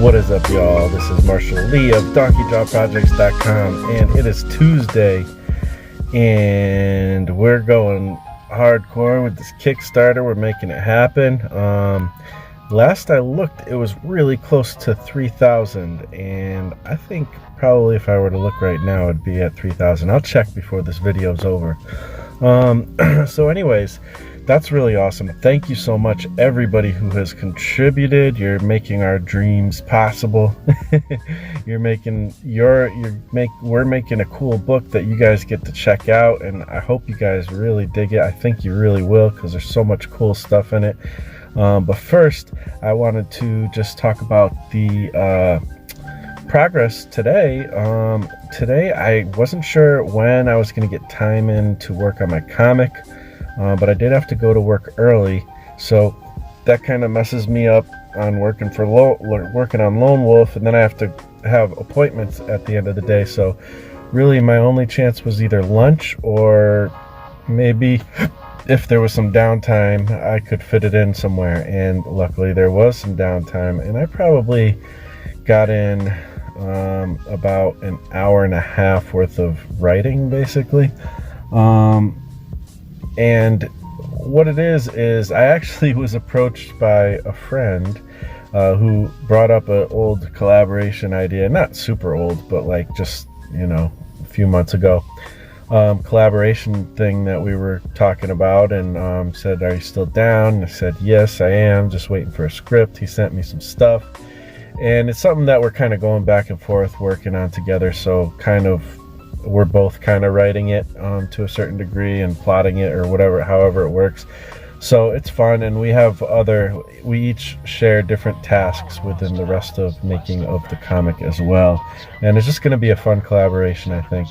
What is up, y'all? This is Marshall Lee of DonkeyJawProjects.com, and it is Tuesday, and we're going hardcore with this Kickstarter. We're making it happen. Last I looked, it was really close to 3,000, and I think probably if I were to look right now, it'd be at 3,000. I'll check before this video's over. So anyways, that's really awesome. Thank you so much, everybody who has contributed. You're making our dreams possible. We're making a cool book that you guys get to check out, and I hope you guys really dig it. I think you really will, because there's so much cool stuff in it. But first, I wanted to just talk about the progress today. Today I wasn't sure when I was going to get time in to work on my comic. But I did have to go to work early, so that kind of messes me up on working on Lone Wolf, and then I have to have appointments at the end of the day. So really my only chance was either lunch, or maybe if there was some downtime I could fit it in somewhere, and luckily there was some downtime, and I probably got in about an hour and a half worth of writing, basically. And what it is I actually was approached by a friend who brought up an old collaboration idea, not super old, but like just, a few months ago, collaboration thing that we were talking about, and said, "Are you still down?" And I said, "Yes, I am, just waiting for a script." He sent me some stuff, and it's something that we're kind of going back and forth working on together, so we're both kind of writing it to a certain degree and plotting it, or however it works. So it's fun, and we each share different tasks within the rest of making of the comic as well, and it's just going to be a fun collaboration, I think.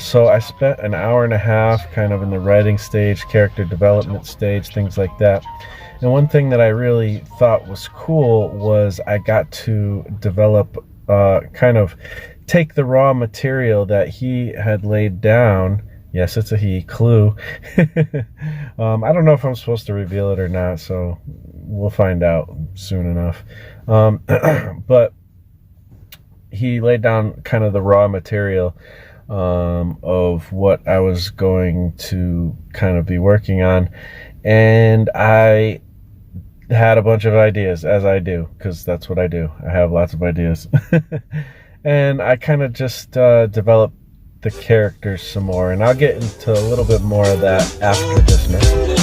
So I spent an hour and a half kind of in the writing stage, character development stage, things like that. And one thing that I really thought was cool was I got to develop take the raw material that he had laid down. Yes, it's a he, Clue. I don't know if I'm supposed to reveal it or not, so we'll find out soon enough. But he laid down kind of the raw material of what I was going to kind of be working on, and I had a bunch of ideas, as I do, because that's what I do. I have lots of ideas. And I kind of just developed the characters some more, and I'll get into a little bit more of that after this message.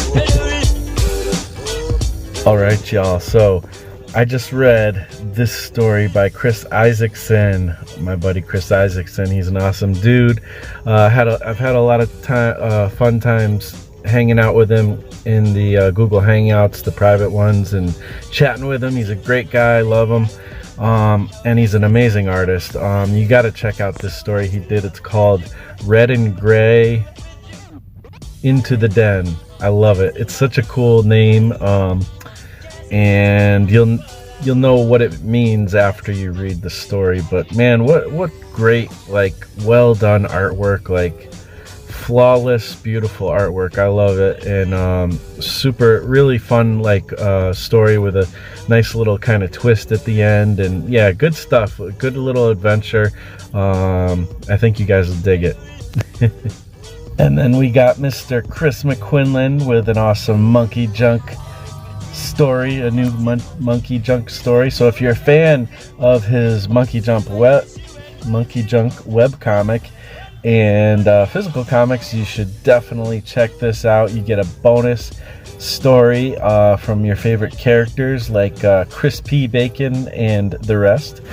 Alright, y'all, so I just read this story by Chris Isaacson, my buddy Chris Isaacson. He's an awesome dude. I've had a lot of fun times hanging out with him in the Google Hangouts, the private ones, and chatting with him. He's a great guy, love him. And he's an amazing artist. You got to check out this story he did. It's called Red and Gray Into the Den. I love it. It's such a cool name, and you'll know what it means after you read the story. But man, what great, well done artwork, flawless, beautiful artwork. I love it, and really fun story with a nice little kind of twist at the end, and yeah, good stuff. A good little adventure. I think you guys will dig it. And then we got Mr. Chris McQuinlan with an awesome Monkey Junk story, a new Monkey Junk story. So if you're a fan of his Monkey Junk webcomic and physical comics, you should definitely check this out. You get a bonus story from your favorite characters like Crispy Bacon and the rest.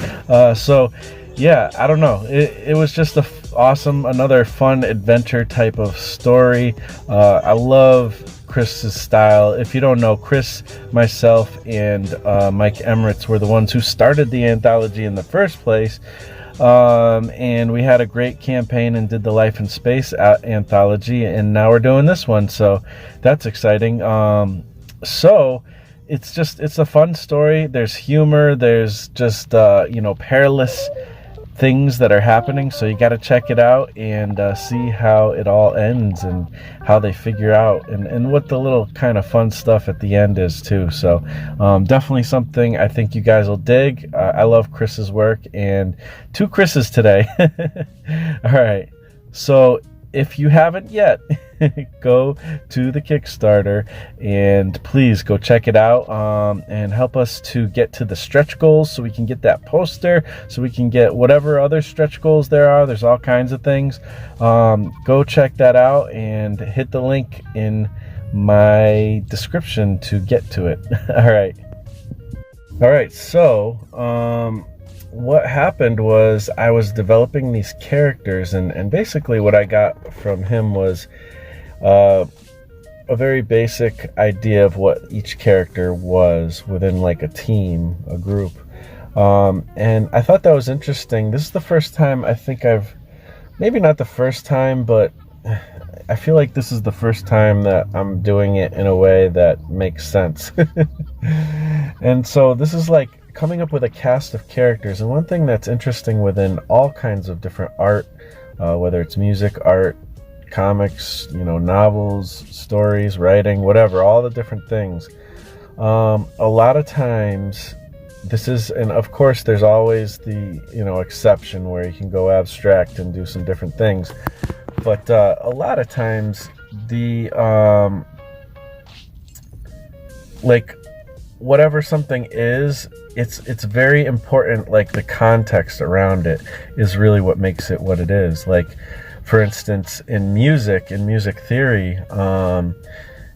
So yeah, I don't know, it was just another fun adventure type of story. I love Chris's style. If you don't know, Chris, myself, and Mike Emirates were the ones who started the anthology in the first place. And we had a great campaign and did the Life in Space anthology, and now we're doing this one, so that's exciting. So it's a fun story. There's humor, there's just perilous things that are happening, so you got to check it out and see how it all ends and how they figure out and what the little kind of fun stuff at the end is too. So definitely something I think you guys will dig. I love Chris's work, and 2 Chris's today. All right, so if you haven't yet, go to the Kickstarter and please go check it out and help us to get to the stretch goals, so we can get that poster, so we can get whatever other stretch goals there are. There's all kinds of things. Go check that out and hit the link in my description to get to it. All right, so what happened was I was developing these characters, and basically what I got from him was a very basic idea of what each character was within like a team, a group. And I thought that was interesting. This is the first time I think maybe not the first time, but I feel like this is the first time that I'm doing it in a way that makes sense. And so this is like coming up with a cast of characters. And one thing that's interesting within all kinds of different art, whether it's music, art, comics, novels, stories, writing, whatever, all the different things, a lot of times this is, and of course there's always the exception where you can go abstract and do some different things, but a lot of times the like whatever something is, it's very important. Like the context around it is really what makes it what it is. Like, for instance, in music theory,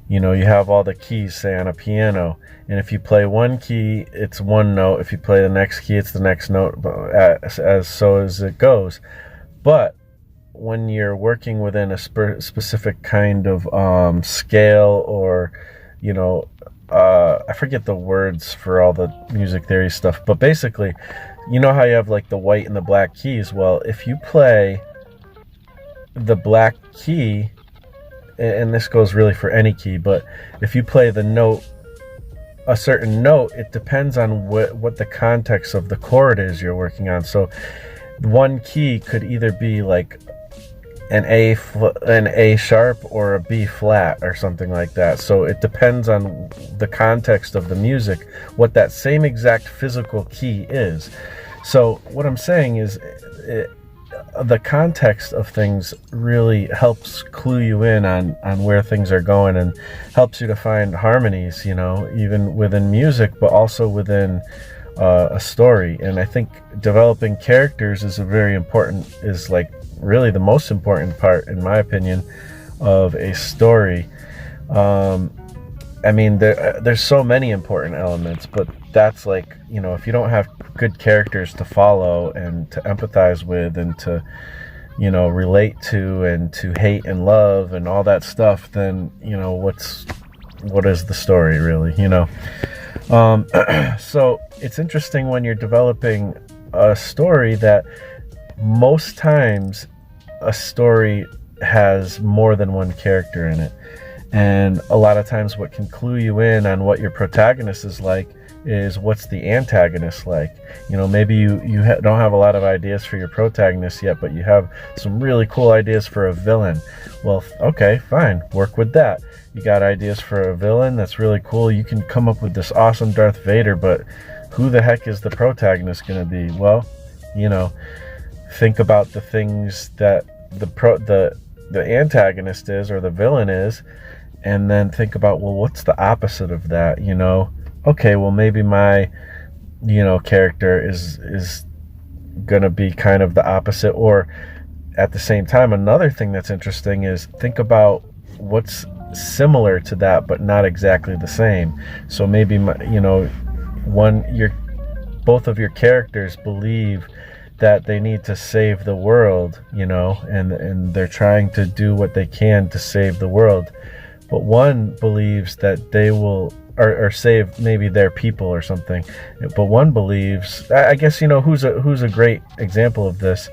you have all the keys, say on a piano, and if you play one key, it's one note. If you play the next key, it's the next note, as it goes. But when you're working within a specific kind of scale, or I forget the words for all the music theory stuff, but basically, how you have like the white and the black keys. Well, if you play the black key, and this goes really for any key, but if you play a certain note, it depends on what the context of the chord is you're working on. So one key could either be like an A sharp or a B flat or something like that. So it depends on the context of the music, what that same exact physical key is. So what I'm saying is, the context of things really helps clue you in on where things are going, and helps you to find harmonies, even within music, but also within a story. And I think developing characters is like really the most important part, in my opinion, of a story. I mean, there's so many important elements, but that's like, if you don't have good characters to follow and to empathize with and to, relate to and to hate and love and all that stuff, then, what is the story really, So it's interesting when you're developing a story that most times a story has more than one character in it. And a lot of times what can clue you in on what your protagonist is like is what's the antagonist like. Maybe you don't have a lot of ideas for your protagonist yet, but you have some really cool ideas for a villain. Well, okay, fine, work with that. You got ideas for a villain, that's really cool. You can come up with this awesome Darth Vader, but who the heck is the protagonist going to be? Well, think about the things that the antagonist is, or the villain is, and then think about, well, what's the opposite of that? Okay, well, maybe my character is gonna be kind of the opposite. Or at the same time, another thing that's interesting is think about what's similar to that but not exactly the same. So maybe both of your characters believe that they need to save the world, and they're trying to do what they can to save the world. But one believes that they will, or save maybe their people or something. But one believes, I guess, who's a great example of this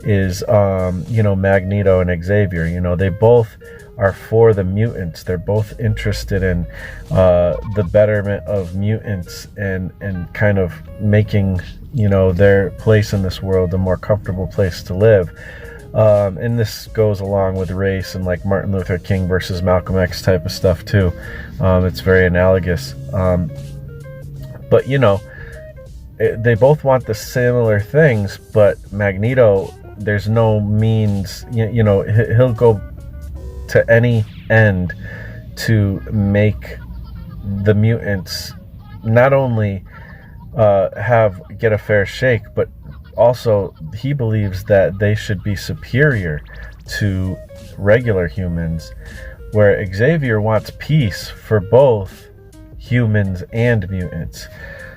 is Magneto and Xavier. They both are for the mutants. They're both interested in the betterment of mutants and kind of making their place in this world a more comfortable place to live. And this goes along with race and like Martin Luther King versus Malcolm X type of stuff too. It's very analogous. But they both want the similar things, but Magneto, there's no means, he'll go to any end to make the mutants not only get a fair shake, but also he believes that they should be superior to regular humans, where Xavier wants peace for both humans and mutants.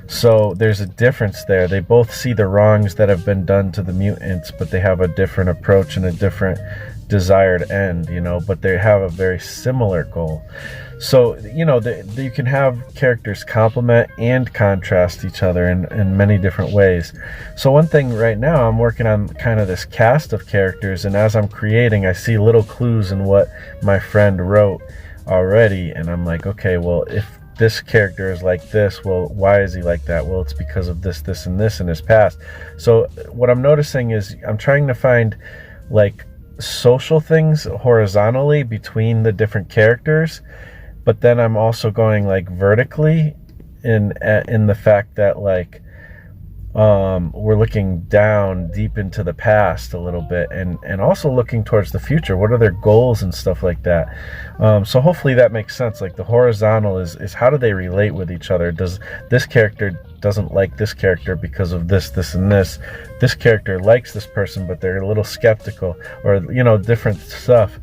So there's a difference there. They both see the wrongs that have been done to the mutants, but they have a different approach and a different desired end, but they have a very similar goal. So, you can have characters complement and contrast each other in many different ways. So one thing right now, I'm working on kind of this cast of characters, and as I'm creating, I see little clues in what my friend wrote already, and I'm like, okay, well, if this character is like this, well, why is he like that? Well, it's because of this, this, and this in his past. So what I'm noticing is I'm trying to find like social things horizontally between the different characters, but then I'm also going like vertically in the fact that like we're looking down deep into the past a little bit, and also looking towards the future. What are their goals and stuff like that? So hopefully that makes sense. Like the horizontal is how do they relate with each other? Does this character doesn't like this character because of this, this, and this? This character likes this person, but they're a little skeptical, or different stuff.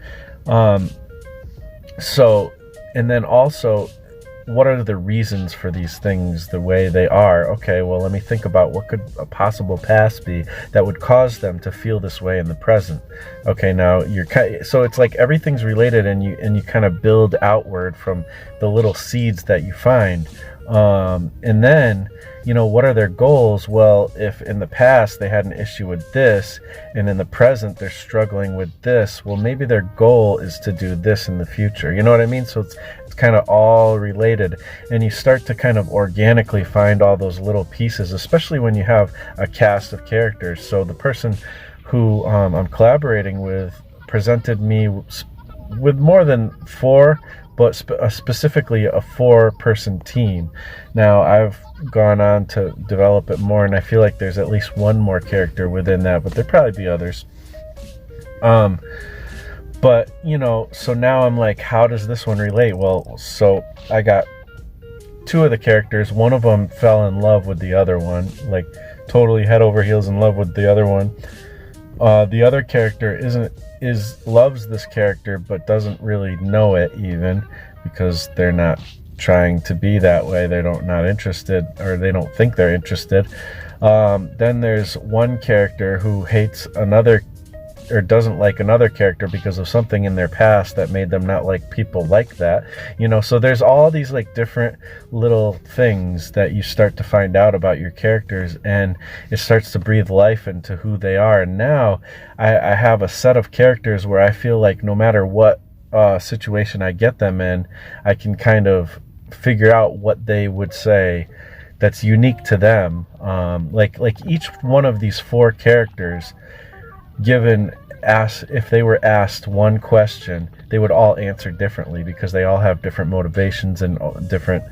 So, and then also, what are the reasons for these things the way they are? Okay, well, let me think about what could a possible past be that would cause them to feel this way in the present. Okay, now so it's like everything's related, and you kind of build outward from the little seeds that you find. And then, what are their goals? Well, if in the past they had an issue with this, and in the present they're struggling with this, well, maybe their goal is to do this in the future. You know what I mean? So it's kind of all related, and you start to kind of organically find all those little pieces, especially when you have a cast of characters. So the person who I'm collaborating with presented me with more than 4, but specifically a 4-person team. Now I've gone on to develop it more, and I feel like there's at least one more character within that, but there'll probably be others. But, so now I'm like, how does this one relate? Well, so I got 2 of the characters. One of them fell in love with the other one, like totally head over heels in love with the other one. The other character loves this character, but doesn't really know it even, because they're not trying to be that way. They're not interested, or they don't think they're interested. Then there's one character who hates another, or doesn't like another character because of something in their past that made them not like people like that. So there's all these like different little things that you start to find out about your characters, and it starts to breathe life into who they are. And now I have a set of characters where I feel like no matter what situation I get them in, I can kind of figure out what they would say that's unique to them. Like each one of these 4 characters, if they were asked one question, they would all answer differently, because they all have different motivations and different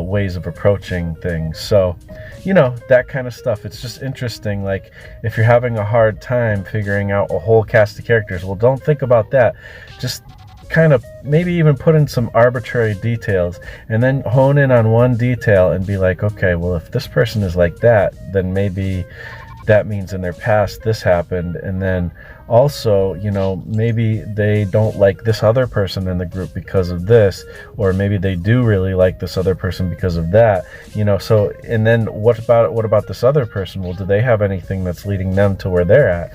ways of approaching things. So, that kind of stuff. It's just interesting. Like, if you're having a hard time figuring out a whole cast of characters, well, don't think about that. Just kind of maybe even put in some arbitrary details, and then hone in on one detail and be like, okay, well, if this person is like that, then maybe that means in their past this happened. And then also, maybe they don't like this other person in the group because of this, or maybe they do really like this other person because of that. So, and then what about this other person? Well, do they have anything that's leading them to where they're at?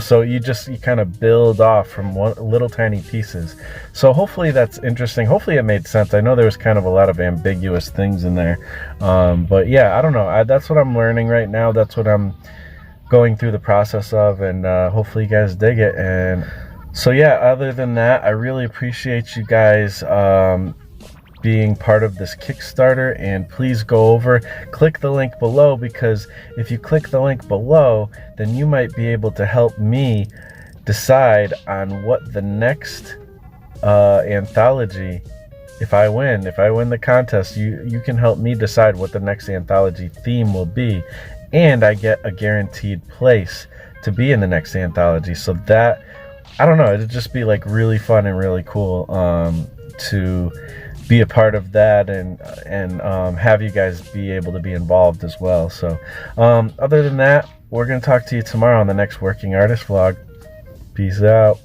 So you kind of build off from little tiny pieces. So hopefully that's interesting. Hopefully it made sense. I know there was kind of a lot of ambiguous things in there, but yeah, I don't know. That's what I'm learning right now. That's what I'm going through the process of, and hopefully you guys dig it. And so yeah, other than that, I really appreciate you guys being part of this Kickstarter, and please go over, click the link below, because if you click the link below, then you might be able to help me decide on what the next anthology, if I win the contest, you can help me decide what the next anthology theme will be, and I get a guaranteed place to be in the next anthology. So that, I don't know, it'd just be like really fun and really cool to be a part of that, and have you guys be able to be involved as well. So other than that, we're gonna talk to you tomorrow on the next Working Artist vlog. Peace out.